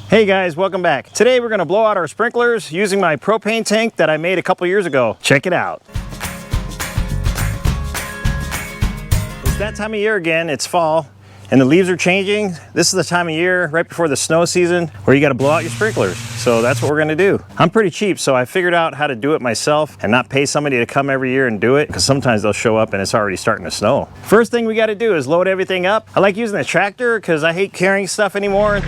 Hey guys, welcome back. Today we're gonna blow out our sprinklers using my propane tank that I made a couple years ago. Check it out. It's that time of year again, it's fall, and the leaves are changing. This is the time of year, right before the snow season, where you gotta blow out your sprinklers. So that's what we're gonna do. I'm pretty cheap, so I figured out how to do it myself and not pay somebody to come every year and do it, because sometimes they'll show up and it's already starting to snow. First thing we gotta do is load everything up. I like using the tractor because I hate carrying stuff anymore.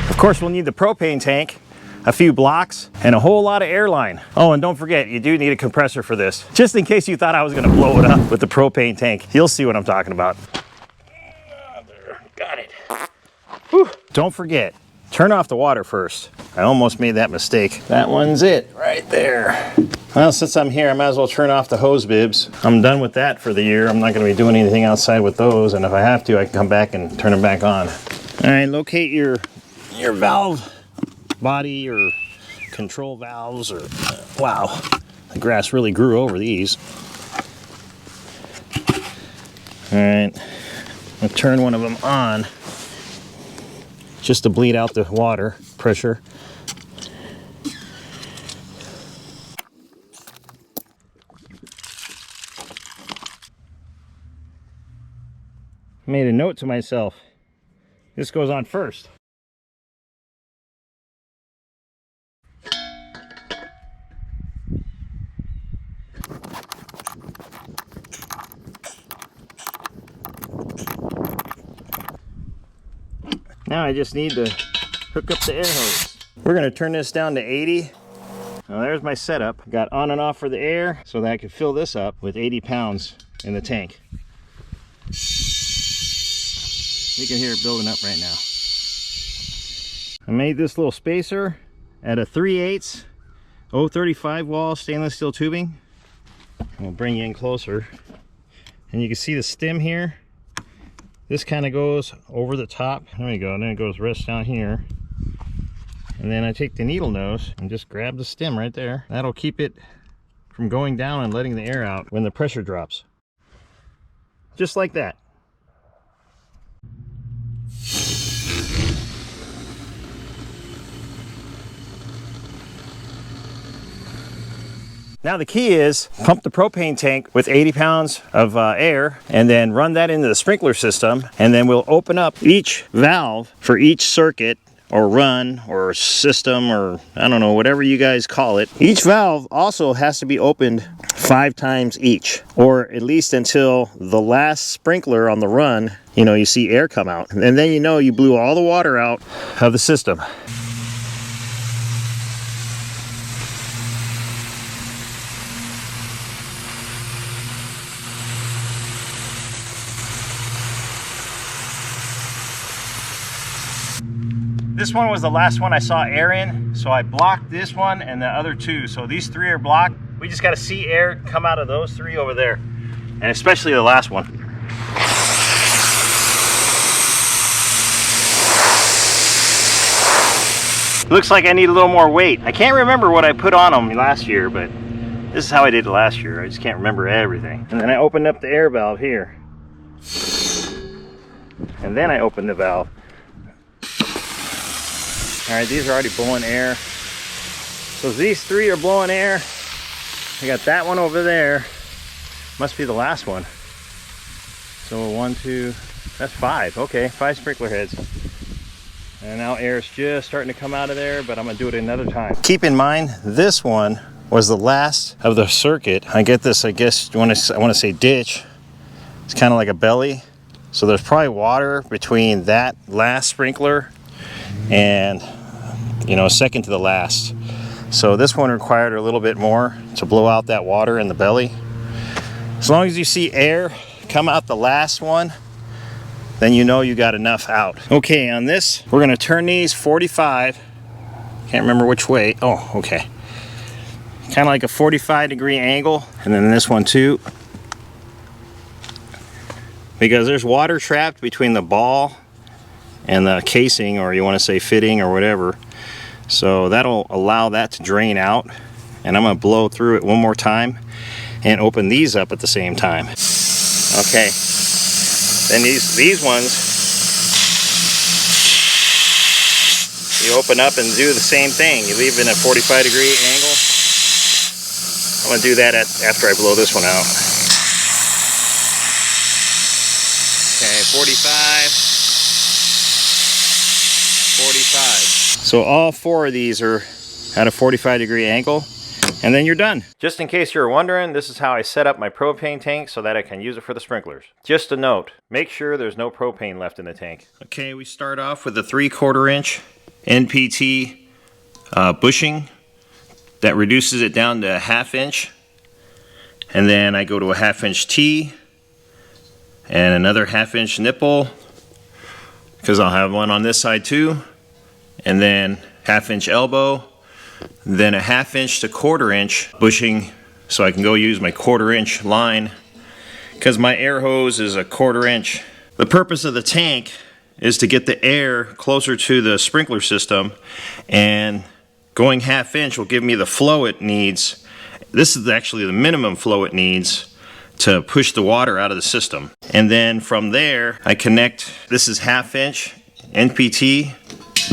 Of course, we'll need the propane tank, a few blocks, and a whole lot of air line. Oh, and don't forget, you do need a compressor for this, just in case you thought I was gonna blow it up with the propane tank. You'll see what I'm talking about. There, got it. Whew. Don't forget, turn off the water first. I almost made that mistake. That one's it, right there. Well, since I'm here, I might as well turn off the hose bibs. I'm done with that for the year. I'm not gonna be doing anything outside with those, and if I have to, I can come back and turn them back on. All right, locate your valve body or control valves, or wow, the grass really grew over these. All right, I'll turn one of them on just to bleed out the water pressure. Made a note to myself, this goes on first. Now I just need to hook up the air hose. We're gonna turn this down to 80. Now there's my setup. Got on and off for the air so that I could fill this up with 80 pounds in the tank. You can hear it building up right now. I made this little spacer at a 3/8 035 wall stainless steel tubing. We'll bring you in closer. And you can see the stem here. This kind of goes over the top. There we go, and then it goes rest down here. And then I take the needle nose and just grab the stem right there. That'll keep it from going down and letting the air out when the pressure drops. Just like that. Now the key is pump the propane tank with 80 pounds of air and then run that into the sprinkler system, and then we'll open up each valve for each circuit or run or system, or I don't know, whatever you guys call it. Each valve also has to be opened 5 times each, or at least until the last sprinkler on the run, you know, you see air come out, and then you know you blew all the water out of the system. This one was the last one I saw air in, so I blocked this one and the other two. So these 3 are blocked. We just got to see air come out of those 3 over there, and especially the last one. Looks like I need a little more weight. I can't remember what I put on them last year, but this is how I did it last year. I just can't remember everything. And then I opened up the air valve here. And then I opened the valve. All right, these are already blowing air. So these 3 are blowing air. I got that one over there. Must be the last one. So 1, 2, that's 5. Okay, 5 sprinkler heads. And now air is just starting to come out of there, but I'm gonna do it another time. Keep in mind, this one was the last of the circuit. I get this, I guess, I wanna say ditch. It's kind of like a belly. So there's probably water between that last sprinkler and, you know, second to the last. So this one required a little bit more to blow out that water in the belly. As long as you see air come out the last one, then you know you got enough out. Okay, on this, we're gonna turn these 45. Can't remember which way. Oh, okay. Kind of like a 45-degree angle. And then this one too. Because there's water trapped between the ball and the casing, or you want to say fitting or whatever. So that'll allow that to drain out. And I'm going to blow through it one more time and open these up at the same time. Okay. Then these ones, you open up and do the same thing. You leave in a 45-degree angle. I'm going to do that after I blow this one out. Okay, 45. So all 4 of these are at a 45-degree angle, and then you're done. Just in case you were wondering, this is how I set up my propane tank so that I can use it for the sprinklers. Just a note, make sure there's no propane left in the tank. Okay, we start off with a 3/4 inch NPT bushing that reduces it down to a 1/2 inch, and then I go to a 1/2 inch T and another 1/2 inch nipple, because I'll have one on this side too, and then 1/2 inch elbow, then a 1/2 inch to 1/4 inch bushing, so I can go use my 1/4 inch line, because my air hose is a 1/4 inch. The purpose of the tank is to get the air closer to the sprinkler system, and going 1/2 inch will give me the flow it needs. This is actually the minimum flow it needs to push the water out of the system. And then from there I connect, this is 1/2 inch NPT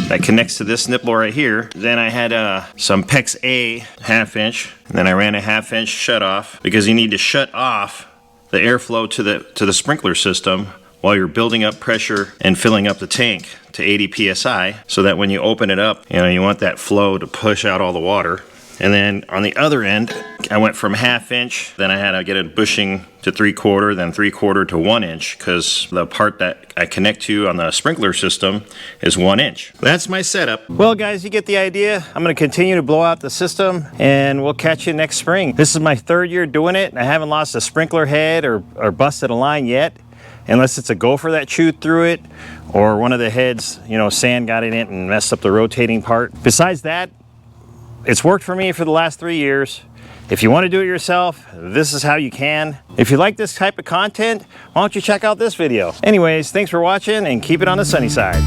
that connects to this nipple right here. Then I had some PEX A 1/2 inch, and then I ran a 1/2 inch shut off, because you need to shut off the airflow to the sprinkler system while you're building up pressure and filling up the tank to 80 psi, so that when you open it up, you know, you want that flow to push out all the water. And then on the other end, I went from 1/2 inch, then I had to get a bushing to 3/4, then 3/4 to 1 inch, because the part that I connect to on the sprinkler system is 1 inch. That's my setup. Well guys, you get the idea. I'm going to continue to blow out the system, and we'll catch you next spring. This is my 3rd year doing it, and I haven't lost a sprinkler head or busted a line yet, unless it's a gopher that chewed through it, or one of the heads, you know, sand got in it and messed up the rotating part. Besides that, it's worked for me for the last 3 years. If you want to do it yourself, this is how you can. If you like this type of content, why don't you check out this video? Anyways, thanks for watching, and keep it on the sunny side.